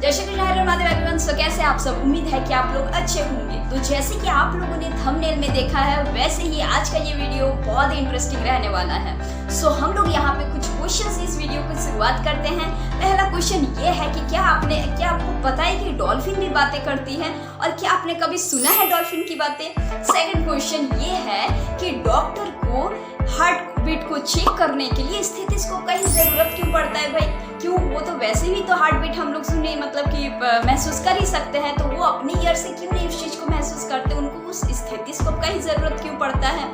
जय श्री कृष्ण हरे महादेव एवरीवन। सो कैसे आप सब, उम्मीद है कि आप लोग अच्छे होंगे। तो जैसे कि आप लोगों ने थंबनेल में देखा है वैसे ही आज का ये वीडियो बहुत ही इंटरेस्टिंग रहने वाला है। सो हम लोग यहाँ पे कुछ क्वेश्चंस इस वीडियो की शुरुआत करते हैं। पहला क्वेश्चन ये है कि क्या आपको पता है कि डॉल्फिन भी बातें करती है और क्या आपने कभी सुना है डॉल्फिन की बातें। सेकंड क्वेश्चन ये है कि डॉक्टर को हार्ट बीट को चेक करने के लिए स्टेथोस्कोप का ही जरूरत क्यों पड़ता है भाई। क्यों, वो तो वैसे भी तो हार्ट बीट हम लोग सुने मतलब कि महसूस कर ही सकते हैं, तो वो अपने ईयर से क्यों नहीं उस चीज को महसूस करते, उनको उस स्टेथोस्कोप का ही जरूरत क्यों पड़ता है।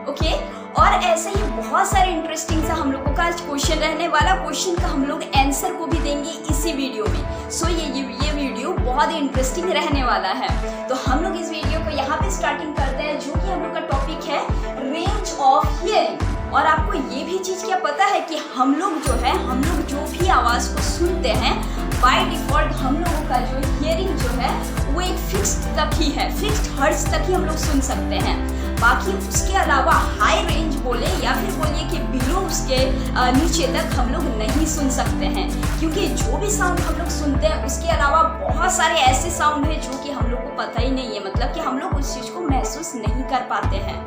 ओके, और ऐसे ही बहुत सारे इंटरेस्टिंग सा हम लोगों का आज क्वेश्चन रहने वाला। क्वेश्चन का हम लोग आंसर को भी देंगे इसी वीडियो में। सो ये वीडियो बहुत ही इंटरेस्टिंग रहने वाला है। तो हम लोग इस वीडियो को यहाँ पे स्टार्टिंग करते हैं, जो कि हम लोग का टॉपिक है रेंज ऑफ हियरिंग। और आपको ये भी चीज क्या पता है कि हम लोग जो भी आवाज को सुनते हैं बाय डिफॉल्ट हम लोगों का जो हियरिंग जो है वो एक फिक्स्ड तक ही है, फिक्स्ड हर्ट्ज तक ही हम लोग सुन सकते हैं। बाकी उसके अलावा हाई रेंज बोले या फिर बोलिए कि बिलो उसके नीचे तक हम लोग नहीं सुन सकते हैं, क्योंकि जो भी साउंड हम लोग सुनते हैं उसके अलावा बहुत सारे ऐसे साउंड है जो कि हम लोग को पता ही नहीं है, मतलब कि हम लोग उस चीज को महसूस नहीं कर पाते हैं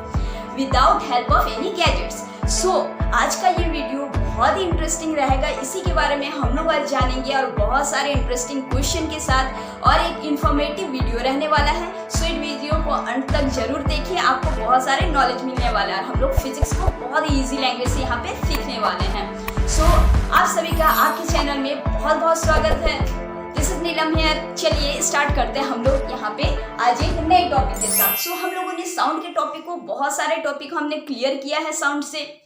without help of any gadgets. So आज का ये वीडियो बहुत ही इंटरेस्टिंग रहेगा, इसी के बारे में हम लोग आज जानेंगे और बहुत सारे इंटरेस्टिंग क्वेश्चन के साथ और एक इंफॉर्मेटिव वीडियो रहने वाला है। सो इस वीडियो को अंत तक जरूर देखिए, आपको बहुत सारे नॉलेज मिलने वाला है। हम लोग फिजिक्स को बहुत ही ईजी लैंग्वेज से यहाँ पे सीखने वाले हैं। सो आप सभी का आपके चैनल में बहुत बहुत स्वागत है। This is Neelam here. चलिए स्टार्ट करते हैं हम लोग यहाँ पे आज एक नए टॉपिक के साथ। सो हम लोगों ने साउंड के टॉपिक को, बहुत सारे टॉपिक हमने क्लियर किया है साउंड से।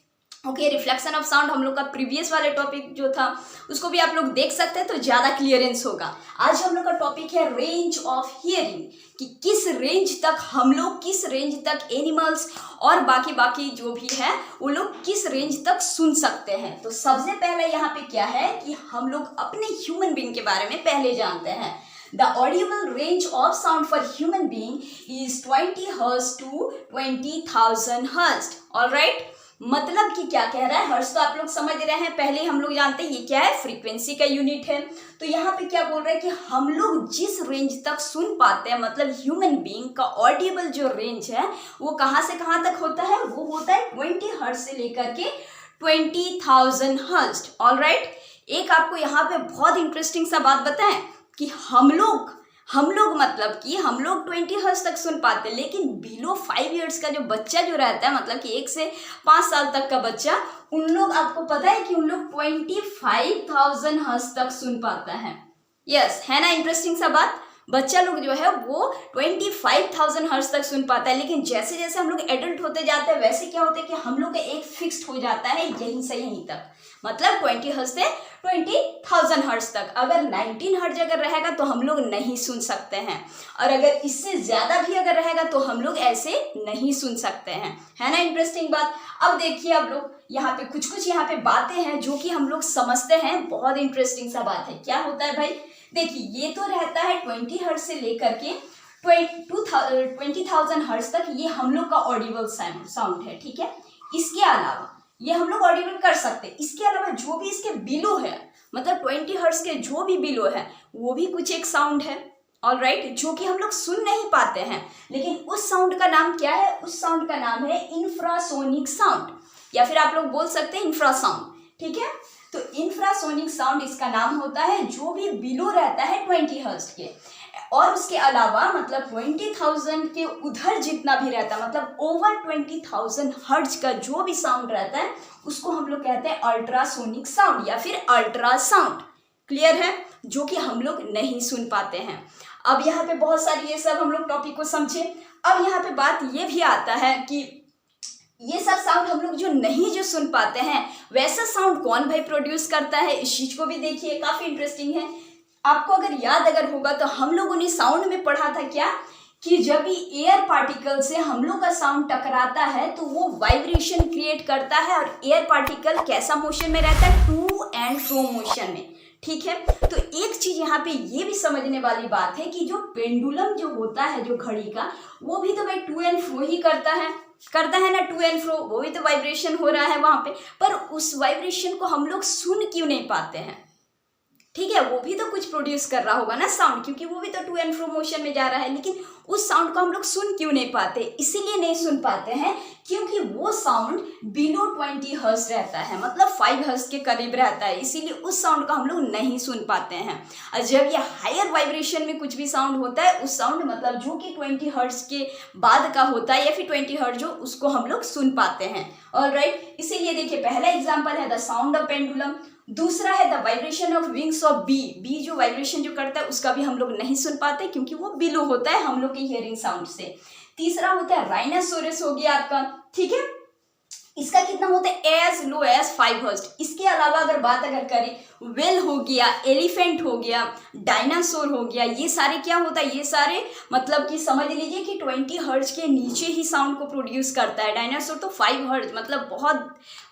ओके, रिफ्लेक्शन ऑफ साउंड हम लोग का प्रीवियस वाले टॉपिक जो था उसको भी आप लोग देख सकते हैं, तो ज्यादा क्लियरेंस होगा। आज हम लोग का टॉपिक है रेंज ऑफ हियरिंग, कि किस रेंज तक एनिमल्स और बाकी जो भी है वो लोग किस रेंज तक सुन सकते हैं। तो सबसे पहले यहाँ पे क्या है कि हम लोग अपने ह्यूमन बीइंग के बारे में पहले जानते हैं। The audible range of sound for human being is 20 Hz to 20,000 Hz. All right? मतलब कि क्या कह रहा है, हर्ट्ज तो आप लोग समझ रहे हैं, पहले हम लोग जानते हैं ये क्या है, फ्रीक्वेंसी का यूनिट है। तो यहाँ पे क्या बोल रहा है कि हम लोग जिस रेंज तक सुन पाते हैं, मतलब ह्यूमन बीइंग का ऑडिबल जो रेंज है वो कहाँ से कहाँ तक होता है, वो होता है 20 हर्ट्ज से लेकर के 20,000 हर्ट्ज। ऑल राइट, एक आपको यहाँ पे बहुत इंटरेस्टिंग सा बात बताएं कि हम लोग मतलब कि हम लोग 20 हर्ट्ज तक सुन पाते हैं, लेकिन बिलो 5 इयर्स का जो बच्चा जो रहता है, मतलब कि 1 से 5 साल तक का बच्चा, उन लोग, आपको पता है कि उन लोग 25,000 हर्ट्ज तक सुन पाता है। यस, है ना इंटरेस्टिंग सा बात। बच्चा लोग जो है वो 25,000 हर्ट्ज तक सुन पाता है, लेकिन जैसे जैसे हम लोग एडल्ट होते जाते हैं वैसे क्या होता है कि हम लोग का एक फिक्स्ड हो जाता है यहीं से यहीं तक, मतलब 20 हर्ट्ज से 20,000 हर्ट्ज तक। अगर 19 हर्ट्ज अगर रहेगा तो हम लोग नहीं सुन सकते हैं, और अगर इससे ज्यादा भी अगर रहेगा तो हम लोग ऐसे नहीं सुन सकते हैं। है ना इंटरेस्टिंग बात। अब देखिए आप लोग यहाँ पे कुछ यहाँ पे बातें हैं जो कि हम लोग समझते हैं, बहुत इंटरेस्टिंग सा बात है। क्या होता है भाई, देखिए ये तो रहता है 20 हर्ट्ज से लेकर के 20,000 हर्ट्ज तक, ये हम लोग का ऑडिबल साउंड है, ठीक है। इसके अलावा ये हम लोग ऑडिबल कर सकते हैं। इसके अलावा जो भी इसके बिलो है, मतलब 20 हर्ट्ज के जो भी बिलो है वो भी कुछ एक साउंड है, ऑल राइट, जो कि हम लोग सुन नहीं पाते हैं, लेकिन उस साउंड का नाम क्या है, उस साउंड का नाम है इंफ्रासोनिक साउंड, या फिर आप लोग बोल सकते हैं इंफ्रासाउंड, ठीक है। तो इंफ्रासोनिक साउंड इसका नाम होता है, जो भी बिलो रहता है 20 हर्ट्ज के, और उसके अलावा मतलब 20,000 के उधर जितना भी रहता है, मतलब ओवर 20,000 हर्ट्ज का जो भी साउंड रहता है उसको हम लोग कहते हैं अल्ट्रासोनिक साउंड या फिर अल्ट्रासाउंड। क्लियर है, जो कि हम लोग नहीं सुन पाते हैं। अब यहाँ पे बहुत सारी ये सब हम लोग टॉपिक को समझे। अब यहाँ पे बात ये भी आता है कि ये सब साउंड हम लोग जो सुन पाते हैं, वैसा साउंड कौन भाई प्रोड्यूस करता है, इस चीज को भी देखिए, काफी इंटरेस्टिंग है। आपको अगर होगा तो हम लोगों ने साउंड में पढ़ा था क्या, कि जब भी एयर पार्टिकल से हम लोग का साउंड टकराता है तो वो वाइब्रेशन क्रिएट करता है, और एयर पार्टिकल कैसा मोशन में रहता है, टू एंड फ्रो मोशन में, ठीक है। तो एक चीज यहाँ पे ये भी समझने वाली बात है कि जो पेंडुलम जो होता है जो घड़ी का, वो भी तो भाई टू एंड फ्रो ही करता है ना, टू एंड फ्रो, वो भी तो वाइब्रेशन हो रहा है वहां पे, पर उस वाइब्रेशन को हम लोग सुन क्यों नहीं पाते हैं। ठीक है, वो भी तो कुछ प्रोड्यूस कर रहा होगा ना साउंड, क्योंकि वो भी तो टू एंड फ्रो मोशन में जा रहा है। लेकिन उस साउंड को हम लोग सुन क्यों नहीं पाते? इसीलिए नहीं सुन पाते हैं क्योंकि वो साउंड बिलो 20 हर्ट्ज रहता है, मतलब 5 हर्ट्ज के करीब रहता है, इसीलिए उस साउंड को हम लोग नहीं सुन पाते हैं। और जब ये हायर वाइब्रेशन में कुछ भी साउंड होता है, उस साउंड मतलब जो कि 20 हर्ट्ज के बाद का होता है या फिर 20 हर्ट्ज जो, उसको हम लोग सुन पाते हैं। ऑलराइट, इसीलिए देखिए पहला एग्जाम्पल है द साउंड ऑफ पेंडुलम, दूसरा है the vibration of wings of bee. Bee जो वाइब्रेशन जो करता है उसका भी हम लोग नहीं सुन पाते क्योंकि वो बिलो होता है हम लोग के हियरिंग साउंड से। तीसरा होता है राइनोसोरस हो गया आपका, ठीक है, इसका कितना होता है एज लो एज 5 हर्ट्ज। इसके अलावा अगर बात करें, व्हेल हो गया, एलिफेंट हो गया, डायनासोर हो गया, ये सारे क्या होता है, ये सारे मतलब कि समझ लीजिए कि 20 हर्ट्ज के नीचे ही साउंड को प्रोड्यूस करता है। डायनासोर तो 5 हर्ट्ज, मतलब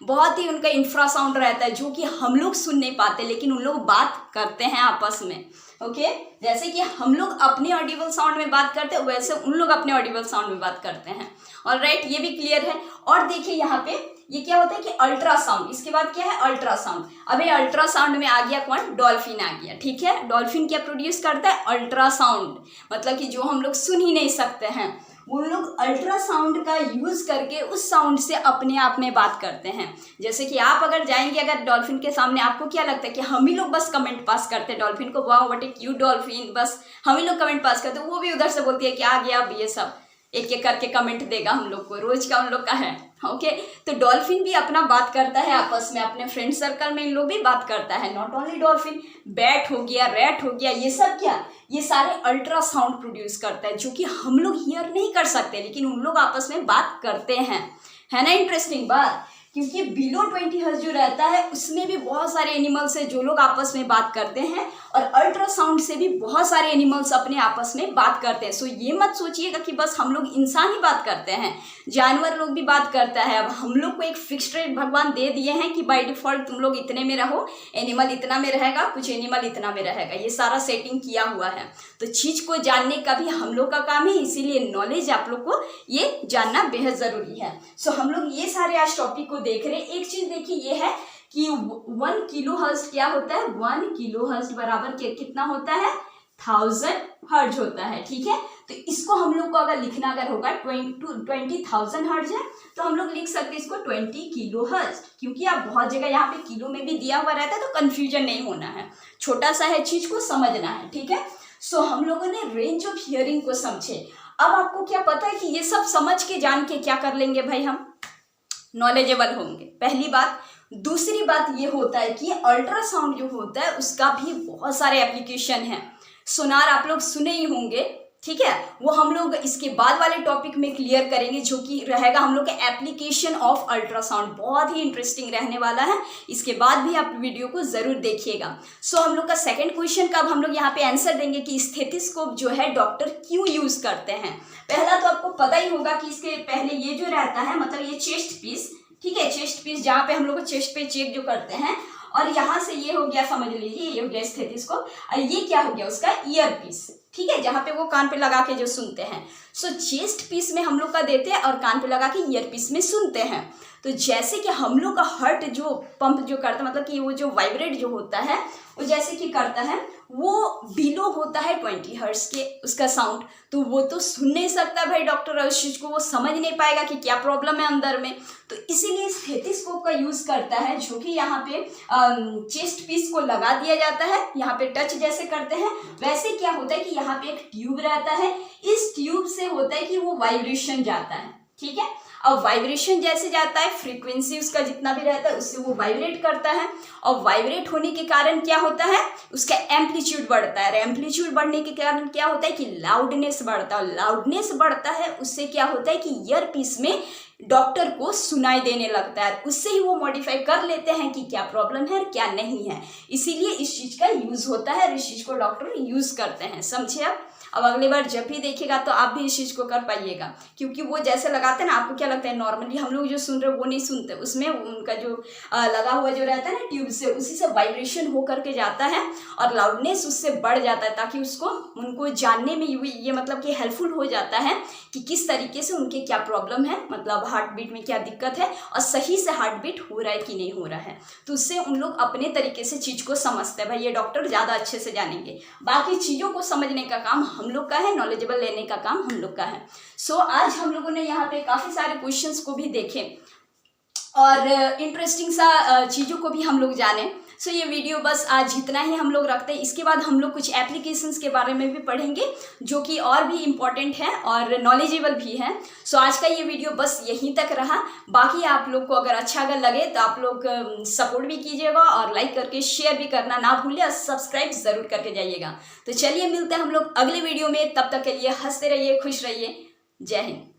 बहुत ही उनका इंफ्रा साउंड रहता है जो कि हम लोग सुन नहीं पाते, लेकिन उन लोग बात करते हैं आपस में। ओके, जैसे कि हम लोग अपने ऑडिबल साउंड में बात करते हैं, वैसे उन लोग अपने ऑडिबल साउंड में बात करते हैं। ऑलराइट, ये भी क्लियर है। और देखिए यहाँ पे ये क्या होता है कि अल्ट्रासाउंड, इसके बाद क्या है अल्ट्रासाउंड। अब ये अल्ट्रासाउंड में आ गया कौन, डॉल्फिन आ गया, ठीक है। डॉल्फिन क्या प्रोड्यूस करता है, अल्ट्रासाउंड, मतलब कि जो हम लोग सुन ही नहीं सकते हैं, उन लोग अल्ट्रासाउंड का यूज करके उस साउंड से अपने आप में बात करते हैं। जैसे कि आप अगर जाएंगे अगर डॉल्फिन के सामने, आपको क्या लगता है कि हम ही लोग बस कमेंट पास करते हैं डॉल्फिन को, वाह व्हाट ए क्यूट डॉल्फिन, बस हम ही लोग कमेंट पास करते हैं, वो भी उधर से बोलती है कि आ गया, अब ये सब एक एक करके कमेंट देगा हम लोग को, रोज का उन लोग का है। ओके, तो डॉल्फिन भी अपना बात करता है आपस में, अपने फ्रेंड सर्कल में इन लोग भी बात करता है। नॉट ओनली डॉल्फिन, बैट हो गया, रैट हो गया, ये सब क्या, ये सारे अल्ट्रासाउंड प्रोड्यूस करता है जो कि हम लोग हियर नहीं कर सकते, लेकिन उन लोग आपस में बात करते हैं। है ना इंटरेस्टिंग बात, क्योंकि बिलो 20 हर्ट्ज जो रहता है उसमें भी बहुत सारे एनिमल्स है जो लोग आपस में बात करते हैं, और अल्ट्रासाउंड से भी बहुत सारे एनिमल्स अपने आपस में बात करते हैं। सो ये मत सोचिएगा कि बस हम लोग इंसान ही बात करते हैं, जानवर लोग भी बात करता है। अब हम लोग को एक फिक्स्ड रेट भगवान दे दिए हैं कि बाय डिफॉल्ट तुम लोग इतने में रहो, एनिमल इतना में रहेगा, कुछ एनिमल इतना में रहेगा, ये सारा सेटिंग किया हुआ है। तो चीज़ को जानने का भी हम लोग का काम है, इसीलिए नॉलेज आप लोग को ये जानना बेहद ज़रूरी है। सो हम लोग ये सारे आज टॉपिक को देख रहे हैं। एक चीज़ देखिए ये है कि 1 किलो हर्ट्ज क्या होता है, 1 किलो हर्ट्ज बराबर कितना होता है, 1000 हर्ट्ज होता है, ठीक है। तो इसको हम लोग को अगर लिखना अगर होगा 20,000 हर्ट्ज है, तो हम लोग लिख सकते हैं इसको 20 किलो हर्ट्ज, क्योंकि आप बहुत जगह यहाँ पे किलो में भी दिया हुआ रहता है, तो कंफ्यूजन नहीं होना है, छोटा सा है, चीज को समझना है, ठीक है। सो हम लोगों ने रेंज ऑफ हियरिंग को समझे। अब आपको क्या पता है कि ये सब समझ के जान के क्या कर लेंगे भाई, हम नॉलेजेबल होंगे, पहली बात। दूसरी बात ये होता है कि अल्ट्रासाउंड जो होता है उसका भी बहुत सारे एप्लीकेशन हैं। सोनार आप लोग सुने ही होंगे, ठीक है, वो हम लोग इसके बाद वाले टॉपिक में क्लियर करेंगे, जो कि रहेगा हम लोग का एप्लीकेशन ऑफ अल्ट्रासाउंड, बहुत ही इंटरेस्टिंग रहने वाला है। इसके बाद भी आप वीडियो को जरूर देखिएगा। सो हम लोग का सेकंड क्वेश्चन का अब हम लोग यहाँ पे आंसर देंगे कि स्टेथोस्कोप जो है डॉक्टर क्यों यूज करते हैं। पहला तो आपको पता ही होगा कि इसके पहले ये जो रहता है, मतलब ये चेस्ट पीस, ठीक है, चेस्ट पीस जहाँ पे हम लोग चेस्ट पे चेक जो करते हैं, और यहाँ से ये हो गया, समझ लीजिए ये हो गया स्टेथोस्कोप, और ये क्या हो गया उसका ईयर पीस, ठीक है, जहाँ पे वो कान पे लगा के जो सुनते हैं। सो चेस्ट पीस में हम लोग का देते हैं और कान पे लगा के ईयर पीस में सुनते हैं। तो जैसे कि हम लोग का हार्ट जो पंप जो करता है, मतलब कि वो जो वाइब्रेट जो होता है वो जैसे कि करता है, वो बिलो होता है 20 हर्ट्ज के उसका साउंड, तो वो तो सुन नहीं सकता भाई डॉक्टर, उस चीज़ को वो समझ नहीं पाएगा कि क्या प्रॉब्लम है अंदर में। तो इसीलिए स्टेथोस्कोप का यूज़ करता है, जो कि यहाँ पे चेस्ट पीस को लगा दिया जाता है, यहाँ पे टच जैसे करते हैं, वैसे क्या होता है कि यहाँ पे एक ट्यूब रहता है, इस ट्यूब से होता है कि वो वाइब्रेशन जाता है, ठीक है। अब वाइब्रेशन जैसे जाता है, फ्रीक्वेंसी उसका जितना भी रहता है उससे वो वाइब्रेट करता है, और वाइब्रेट होने के कारण क्या होता है, उसका एम्पलीट्यूड बढ़ता है, और एम्पलीट्यूड बढ़ने के कारण क्या होता है कि लाउडनेस बढ़ता है, लाउडनेस बढ़ता है, उससे क्या होता है कि ईयर पीस में डॉक्टर को सुनाई देने लगता है, उससे ही वो मॉडिफाई कर लेते हैं कि क्या प्रॉब्लम है और क्या नहीं है। इसीलिए इस चीज़ का यूज़ होता है और इस चीज़ को डॉक्टर यूज़ करते हैं, समझे आप। अब अगली बार जब भी देखिएगा तो आप भी इस चीज़ को कर पाइएगा, क्योंकि वो जैसे लगाते हैं ना, आपको क्या लगता है नॉर्मली हम लोग जो सुन रहे हैं वो नहीं सुनते, उसमें उनका जो लगा हुआ जो रहता है ना ट्यूब से, उसी से वाइब्रेशन हो करके जाता है और लाउडनेस उससे बढ़ जाता है, ताकि उसको उनको जानने में ये मतलब कि हेल्पफुल हो जाता है कि किस तरीके से उनके क्या प्रॉब्लम है, मतलब हार्ट बीट में क्या दिक्कत है और सही से हार्ट बीट हो रहा है कि नहीं हो रहा है। तो उससे उन लोग अपने तरीके से चीज़ को समझते हैं। भाई ये डॉक्टर ज़्यादा अच्छे से जानेंगे, बाकी चीज़ों को समझने का काम हम लोग का है, नॉलेजेबल लेने का काम हम लोग का है। सो आज हम लोगों ने यहाँ पे काफ़ी सारे क्वेश्चंस को भी देखे और इंटरेस्टिंग सा चीज़ों को भी हम लोग जाने। सो ये वीडियो बस आज इतना ही हम लोग रखते हैं। इसके बाद हम लोग कुछ एप्लीकेशंस के बारे में भी पढ़ेंगे जो कि और भी इम्पॉर्टेंट है और नॉलेजेबल भी है। सो आज का ये वीडियो बस यहीं तक रहा। बाकी आप लोग को अगर अच्छा अगर लगे तो आप लोग सपोर्ट भी कीजिएगा और लाइक करके शेयर भी करना ना भूलिए और सब्सक्राइब ज़रूर करके जाइएगा। तो चलिए मिलते हैं हम लोग अगले वीडियो में, तब तक के लिए हंसते रहिए, खुश रहिए। जय हिंद।